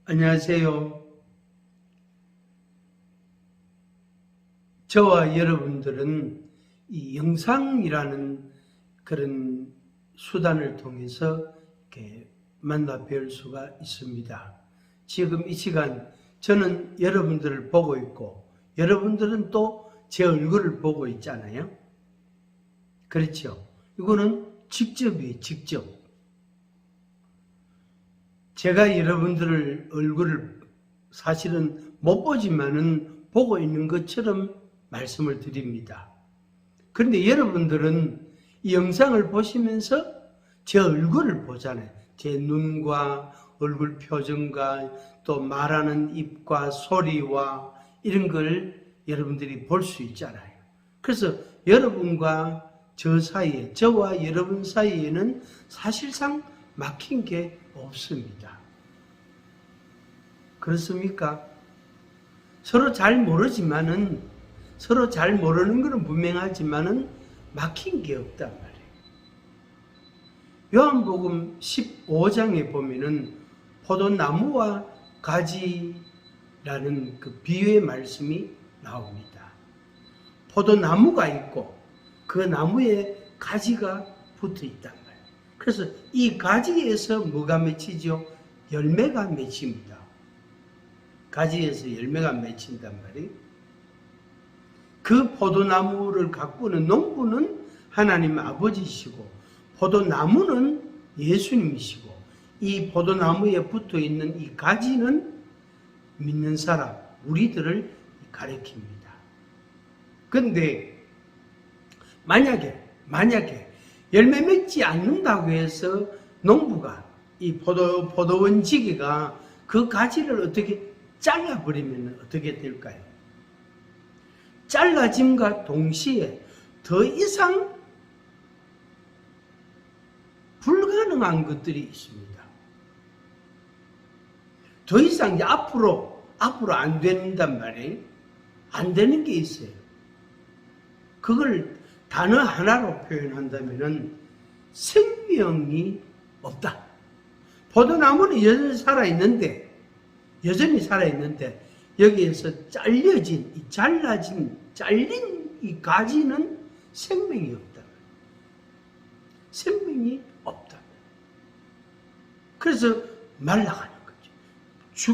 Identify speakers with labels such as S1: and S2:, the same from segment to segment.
S1: 안녕하세요. 저와 여러분들은 이 영상이라는 그런 수단을 통해서 이렇게 만나 뵐 수가 있습니다. 지금 이 시간 저는 여러분들을 보고 있고 여러분들은 또 제 얼굴을 보고 있잖아요. 그렇죠? 이거는 직접이에요, 직접. 제가 여러분들 얼굴을 사실은 못 보지만은 보고 있는 것처럼 말씀을 드립니다. 그런데 여러분들은 이 영상을 보시면서 제 얼굴을 보잖아요. 제 눈과 얼굴 표정과 또 말하는 입과 소리와 이런 걸 여러분들이 볼 수 있잖아요. 그래서 여러분과 저 사이에, 저와 여러분 사이에는 사실상 막힌 게 없습니다. 그렇습니까? 서로 잘 모르지만은, 서로 잘 모르는 것은 분명하지만은 막힌 게 없단 말이에요. 요한복음 15장에 보면은 포도나무와 가지라는 그 비유의 말씀이 나옵니다. 포도나무가 있고 그 나무에 가지가 붙어 있단 말이에요. 그래서 이 가지에서 뭐가 맺히죠? 열매가 맺힙니다. 가지에서 열매가 맺힌단 말이에요. 그 포도나무를 가꾸는 농부는 하나님 아버지시고 포도나무는 예수님이시고 이 포도나무에 붙어 있는 이 가지는 믿는 사람, 우리들을 가리킵니다. 그런데 만약에 열매 맺지 않는다고 해서 농부가 이 포도원 지기가 그 가지를 어떻게 잘라버리면 어떻게 될까요? 잘라짐과 동시에 더 이상 불가능한 것들이 있습니다. 더 이상 이제 앞으로 안 된단 말이에요. 안 되는 게 있어요. 그걸 단어 하나로 표현한다면은 생명이 없다. 포도나무는 여전히 살아있는데 여기에서 잘린 이 가지는 생명이 없다. 생명이 없다. 그래서 말라가는 거죠.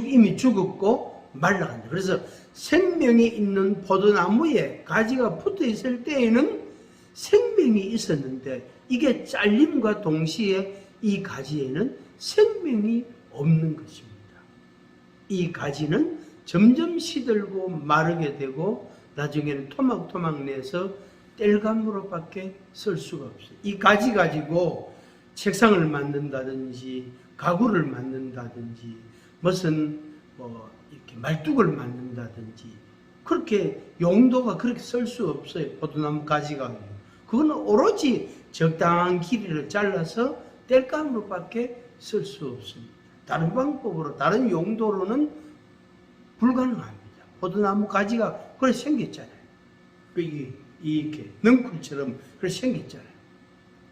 S1: 이미 죽었고 말라간다. 그래서 생명이 있는 포도나무에 가지가 붙어 있을 때에는 생명이 있었는데 이게 잘림과 동시에 이 가지에는 생명이 없는 것입니다. 이 가지는 점점 시들고 마르게 되고 나중에는 토막토막 내서 땔감으로밖에 쓸 수가 없어요. 이 가지 가지고 책상을 만든다든지 가구를 만든다든지 무슨 이렇게 말뚝을 만든다든지 그렇게 용도가 그렇게 쓸 수 없어요. 포도나무 가지가. 그거는 오로지 적당한 길이를 잘라서 땔감으로밖에 쓸 수 없습니다. 다른 방법으로 다른 용도로는 불가능합니다. 포도나무 가지가 그래 생겼잖아요. 이렇게 넝쿨처럼 그래 생겼잖아요.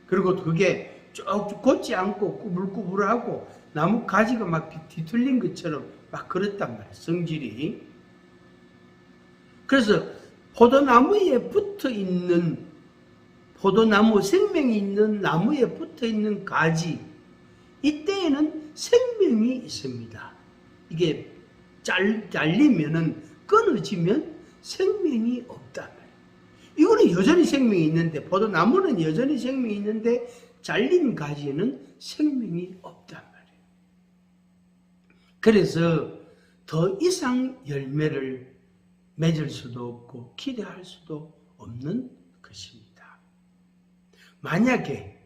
S1: 그리고 그게 쭉 곧지 않고 꾸불꾸불하고 나무 가지가 막 뒤틀린 것처럼 막 그렇단 말이에요. 성질이. 그래서 포도나무에 붙어 있는 포도나무, 생명이 있는 나무에 붙어 있는 가지, 이때에는 생명이 있습니다. 이게 잘리면은 끊어지면 생명이 없다. 이거는 여전히 생명이 있는데, 포도나무는 여전히 생명이 있는데 잘린 가지에는 생명이 없단 말이에요. 그래서 더 이상 열매를 맺을 수도 없고 기대할 수도 없는 것입니다. 만약입니다.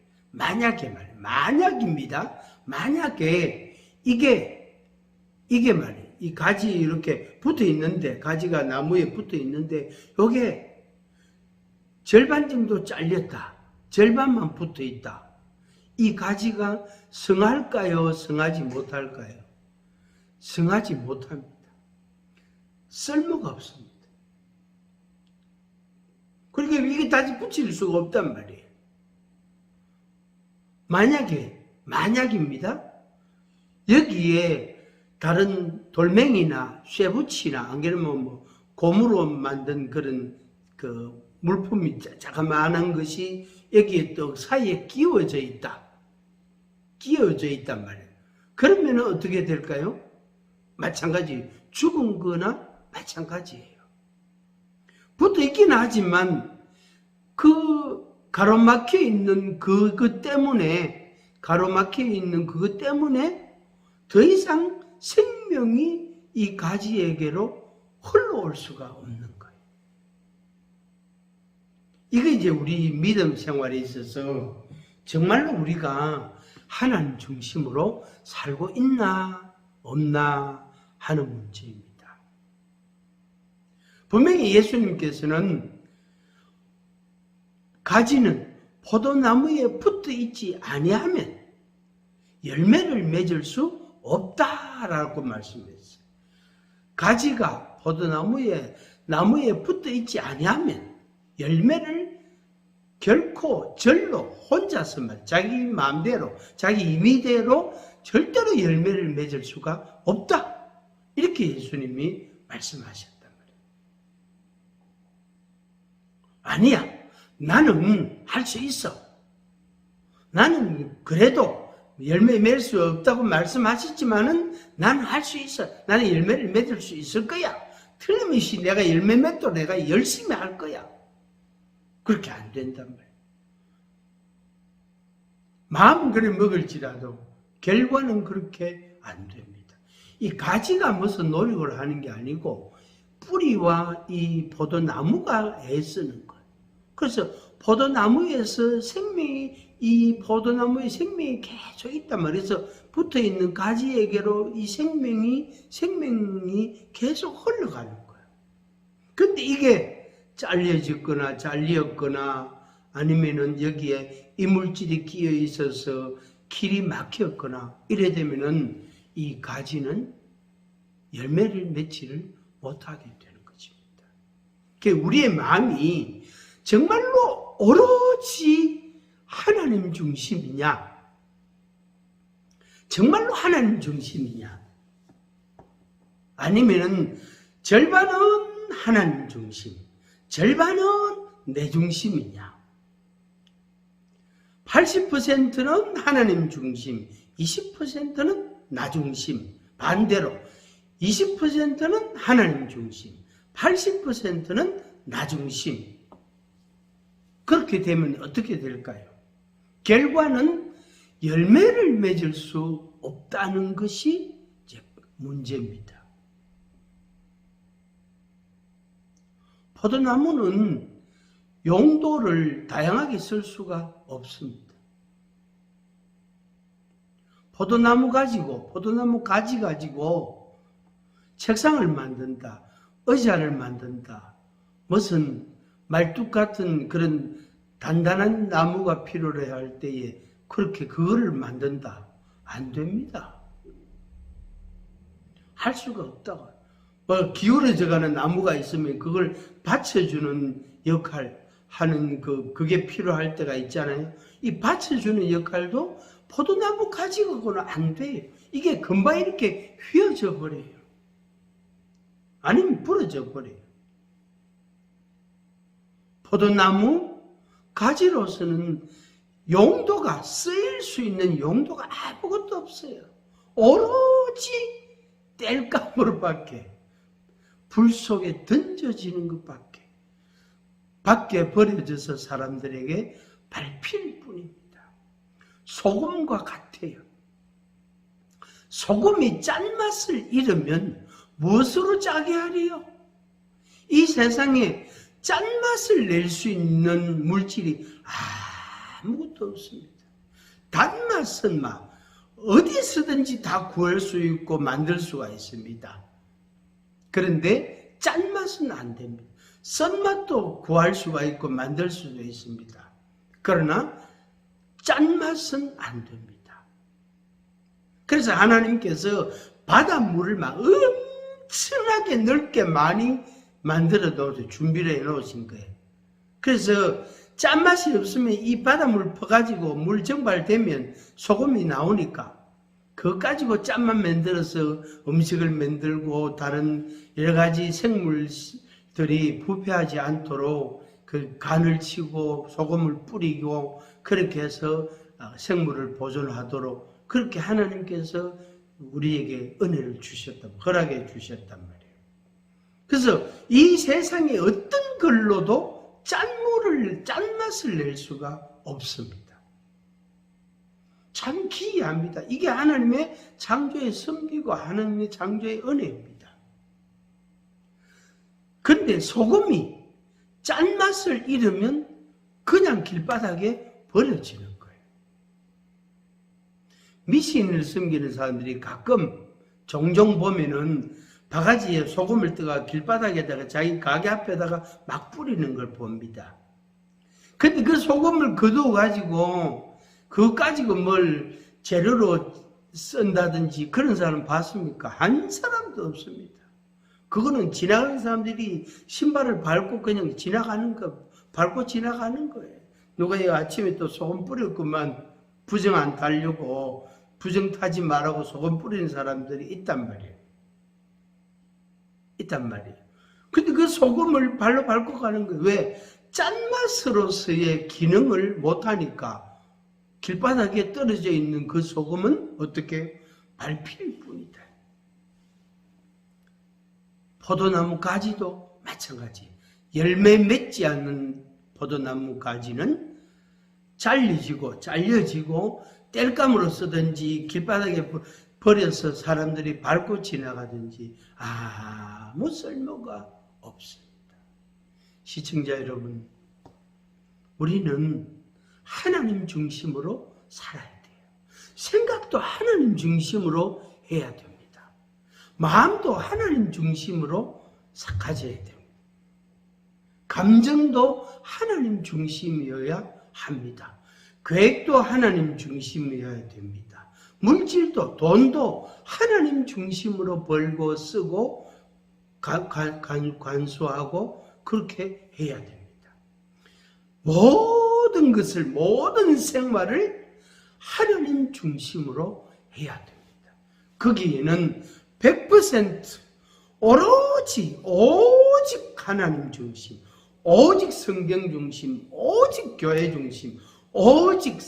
S1: 만약에 이게 말이에요. 이 가지 이렇게 붙어 있는데, 가지가 나무에 붙어 있는데, 요게 절반 정도 잘렸다. 절반만 붙어 있다. 이 가지가 성할까요? 성하지 못할까요? 성하지 못합니다. 쓸모가 없습니다. 그러니까 이게 다시 붙일 수가 없단 말이에요. 만약입니다. 여기에 다른 돌멩이나 쇠붙이나 안 그러면 뭐 고무로 만든 그런 그 물품이 자그마한 것이 여기에 또 사이에 끼워져 있다. 끼워져 있단 말이에요. 그러면 어떻게 될까요? 마찬가지 죽은 거나 마찬가지예요. 붙어 있긴 하지만 그 가로막혀 있는 그것 때문에 더 이상 생명이 이 가지에게로 흘러올 수가 없는 거예요. 이게 이제 우리 믿음 생활에 있어서 정말로 우리가 하나님 중심으로 살고 있나 없나 하는 문제입니다. 분명히 예수님께서는 가지는 포도나무에 붙어 있지 아니하면 열매를 맺을 수 없다라고 말씀했어요. 가지가 나무에 붙어 있지 아니하면 열매를 결코 절로 혼자서만 자기 마음대로 자기 임의대로 절대로 열매를 맺을 수가 없다. 이렇게 예수님이 말씀하셨단 말이에요. 아니야. 나는 할 수 있어. 나는 그래도 열매 맺을 수 없다고 말씀하셨지만은 나는 할 수 있어. 나는 열매를 맺을 수 있을 거야. 틀림없이 내가 열매 맺도록 내가 열심히 할 거야. 그렇게 안 된단 말이에요. 마음은 그래 먹을지라도 결과는 그렇게 안 됩니다. 이 가지가 무슨 노력을 하는 게 아니고 뿌리와 이 포도나무가 애쓰는 거예요. 그래서 포도나무에서 이 포도나무의 생명이 계속 있단 말이에요. 그래서 붙어있는 가지에게로 이 생명이 계속 흘러가는 거예요. 근데 이게 잘렸거나 아니면은 여기에 이물질이 끼어 있어서 길이 막혔거나 이래 되면은 이 가지는 열매를 맺지를 못하게 되는 것입니다. 그러니까 우리의 마음이 정말로 오로지 하나님 중심이냐? 정말로 하나님 중심이냐? 아니면은 절반은 하나님 중심, 절반은 내 중심이냐? 80%는 하나님 중심, 20%는 나 중심, 반대로 20%는 하나님 중심, 80%는 나 중심. 그렇게 되면 어떻게 될까요? 결과는 열매를 맺을 수 없다는 것이 이제 문제입니다. 포도나무는 용도를 다양하게 쓸 수가 없습니다. 포도나무 가지 가지고 책상을 만든다, 의자를 만든다, 무슨 말뚝 같은 그런 단단한 나무가 필요로 할 때에 그렇게 그거를 만든다. 안 됩니다. 할 수가 없다고. 기울어져 가는 나무가 있으면 그걸 받쳐주는 역할 하는 그게 필요할 때가 있잖아요. 이 받쳐주는 역할도 포도나무 가지고는 안 돼요. 이게 금방 이렇게 휘어져 버려요. 아니면 부러져 버려요. 포도나무 가지로서는 용도가 쓰일 수 있는 용도가 아무것도 없어요. 오로지 땔감으로밖에 불 속에 던져지는 것밖에 밖에 버려져서 사람들에게 밟힐 뿐입니다. 소금과 같아요. 소금이 짠맛을 잃으면 무엇으로 짜게 하리요? 이 세상에 짠맛을 낼 수 있는 물질이 아무것도 없습니다. 단맛은 어디서든지 다 구할 수 있고 만들 수가 있습니다. 그런데 짠맛은 안 됩니다. 쓴맛도 구할 수가 있고 만들 수도 있습니다. 그러나 짠맛은 안 됩니다. 그래서 하나님께서 바닷물을 엄청나게 넓게 많이 만들어 놓으셔 준비를 해 놓으신 거예요. 그래서 짠맛이 없으면 이 바닷물 퍼가지고 물 증발되면 소금이 나오니까 그거 가지고 짠만 만들어서 음식을 만들고 다른 여러 가지 생물들이 부패하지 않도록 그 간을 치고 소금을 뿌리고 그렇게 해서 생물을 보존하도록 그렇게 하나님께서 우리에게 은혜를 주셨단, 허락해 주셨단 말이에요. 그래서 이 세상에 어떤 걸로도 짠맛을 낼 수가 없습니다. 참 기이합니다. 이게 하나님의 창조의 섭리고 하나님의 창조의 은혜입니다. 그런데 소금이 짠맛을 잃으면 그냥 길바닥에 버려지는 거예요. 미신을 섬기는 사람들이 가끔 종종 보면은 바가지에 소금을 떠가 길바닥에다가 자기 가게 앞에다가 막 뿌리는 걸 봅니다. 근데 그 소금을 거두어가지고 그거 가지고 뭘 재료로 쓴다든지 그런 사람 봤습니까? 한 사람도 없습니다. 그거는 지나가는 사람들이 신발을 밟고 그냥 밟고 지나가는 거예요. 누가 아침에 또 소금 뿌렸구만 부정 안 타려고 부정 타지 말라고 소금 뿌리는 사람들이 있단 말이에요. 근데 그 소금을 발로 밟고 가는 거예요. 왜? 짠맛으로서의 기능을 못하니까 길바닥에 떨어져 있는 그 소금은 어떻게 밟힐 뿐이다. 포도나무 가지도 마찬가지. 열매 맺지 않는 포도나무 가지는 잘려지고 땔감으로 쓰든지 길바닥에 버려서 사람들이 밟고 지나가든지 아무 쓸모가 없습니다. 시청자 여러분, 우리는 하나님 중심으로 살아야 돼요. 생각도 하나님 중심으로 해야 됩니다. 마음도 하나님 중심으로 가져야 됩니다. 감정도 하나님 중심이어야 합니다. 계획도 하나님 중심이어야 됩니다. 물질도 돈도 하나님 중심으로 벌고 쓰고 관수하고 그렇게 해야 됩니다. 모든 것을, 모든 생활을 하나님 중심으로 해야 됩니다. 거기에는 100% 오직 하나님 중심, 오직 성경 중심, 오직 교회 중심, 오직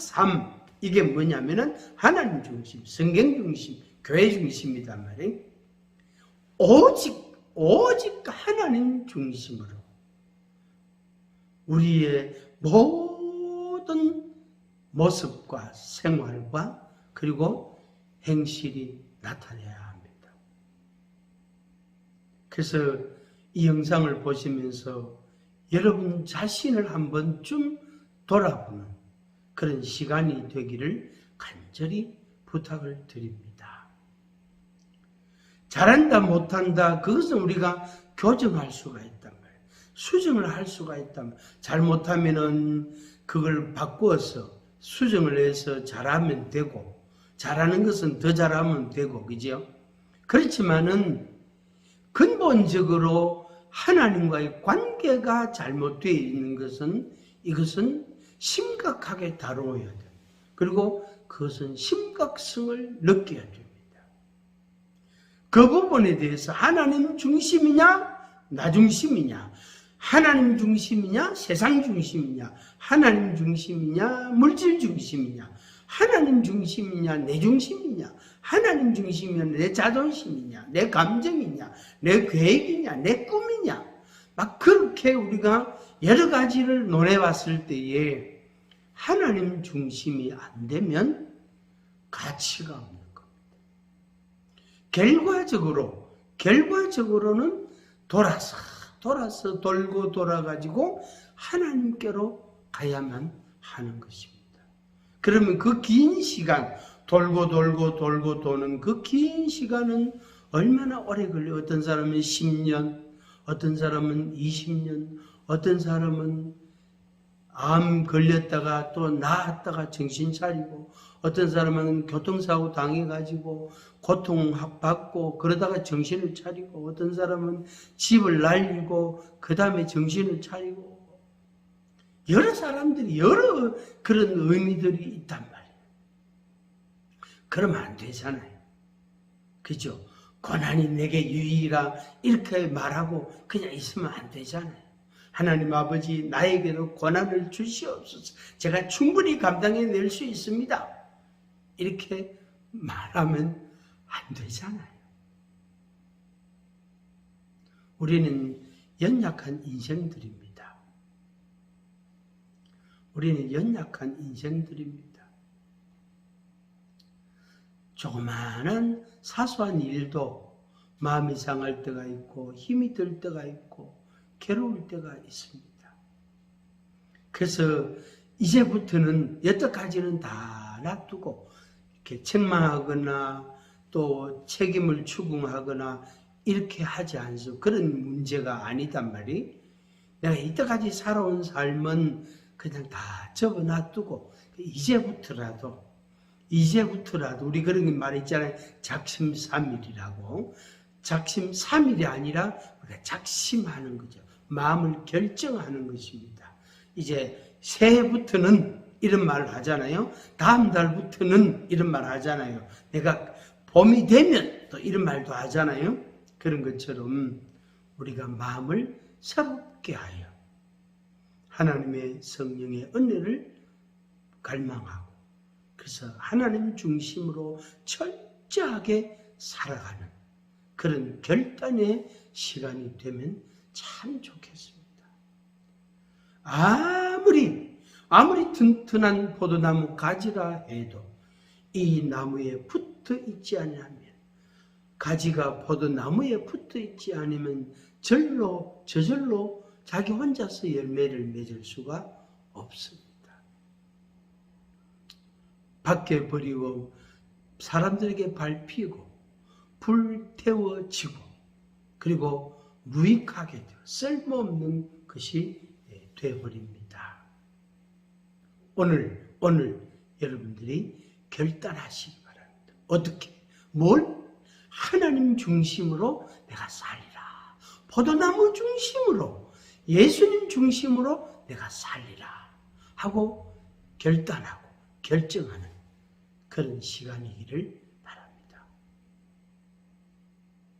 S1: 삶. 이게 뭐냐면은 하나님 중심, 성경 중심, 교회 중심이단 말이에요. 오직 하나님 중심으로 우리의 모든 모습과 생활과 그리고 행실이 나타나야 합니다. 그래서 이 영상을 보시면서 여러분 자신을 한 번쯤 돌아보는 그런 시간이 되기를 간절히 부탁을 드립니다. 잘한다 못한다 그것은 우리가 교정할 수가 있단 말이에요. 수정을 할 수가 있단 말이에요. 잘못하면은 그걸 바꾸어서 수정을 해서 잘하면 되고 잘하는 것은 더 잘하면 되고 그죠? 그렇지만은 근본적으로 하나님과의 관계가 잘못되어 있는 것은 이것은 심각하게 다루어야 돼요. 그리고 그것은 심각성을 느껴야 됩니다. 그 부분에 대해서 하나님 중심이냐 나 중심이냐, 하나님 중심이냐 세상 중심이냐, 하나님 중심이냐 물질 중심이냐, 하나님 중심이냐 내 중심이냐, 하나님 중심이냐 내 자존심이냐 내 감정이냐 내 계획이냐 내 꿈이냐, 막 그렇게 우리가 여러 가지를 논해봤을 때에 하나님 중심이 안 되면 가치가 없는 겁니다. 결과적으로는 돌아서 돌고 돌아가지고 하나님께로 가야만 하는 것입니다. 그러면 그 긴 시간 돌고 도는 그 긴 시간은 얼마나 오래 걸려요? 어떤 사람은 10년, 어떤 사람은 20년, 어떤 사람은 암 걸렸다가 또 나았다가 정신 차리고, 어떤 사람은 교통사고 당해가지고 고통받고 그러다가 정신을 차리고, 어떤 사람은 집을 날리고 그 다음에 정신을 차리고, 여러 사람들이 여러 그런 의미들이 있단 말이에요. 그러면 안 되잖아요. 그죠? 고난이 내게 유익이라 이렇게 말하고 그냥 있으면 안 되잖아요. 하나님 아버지, 나에게도 고난을 주시옵소서. 제가 충분히 감당해낼 수 있습니다. 이렇게 말하면 안 되잖아요. 우리는 연약한 인생들입니다. 우리는 연약한 인생들입니다. 조그마한 사소한 일도 마음이 상할 때가 있고 힘이 들 때가 있고 괴로울 때가 있습니다. 그래서 이제부터는 여태까지는 다 놔두고 이렇게 책망하거나 또 책임을 추궁하거나 이렇게 하지 않소. 그런 문제가 아니단 말이. 내가 이때까지 살아온 삶은 그냥 다 접어놔두고 이제부터라도 우리 그런 말 있잖아요. 작심삼일이라고. 작심삼일이 아니라 우리가 작심하는 거죠. 마음을 결정하는 것입니다. 이제 새해부터는 이런 말을 하잖아요. 다음 달부터는 이런 말 하잖아요. 내가 봄이 되면 또 이런 말도 하잖아요. 그런 것처럼 우리가 마음을 새롭게 하여 하나님의 성령의 은혜를 갈망하고 그래서 하나님 중심으로 철저하게 살아가는 그런 결단의 시간이 되면 참 좋겠습니다. 아무리 튼튼한 포도나무 가지라 해도 이 나무에 붙어 있지 않으면 가지가 포도나무에 붙어 있지 않으면 저절로 자기 혼자서 열매를 맺을 수가 없습니다. 밖에 버리고 사람들에게 밟히고 불태워지고 그리고 무익하게 되어 쓸모없는 것이 되어버립니다. 오늘 여러분들이 결단하시기 바랍니다. 어떻게? 뭘? 하나님 중심으로 내가 살리라. 포도나무 중심으로 예수님 중심으로 내가 살리라 하고 결단하고 결정하는 그런 시간이기를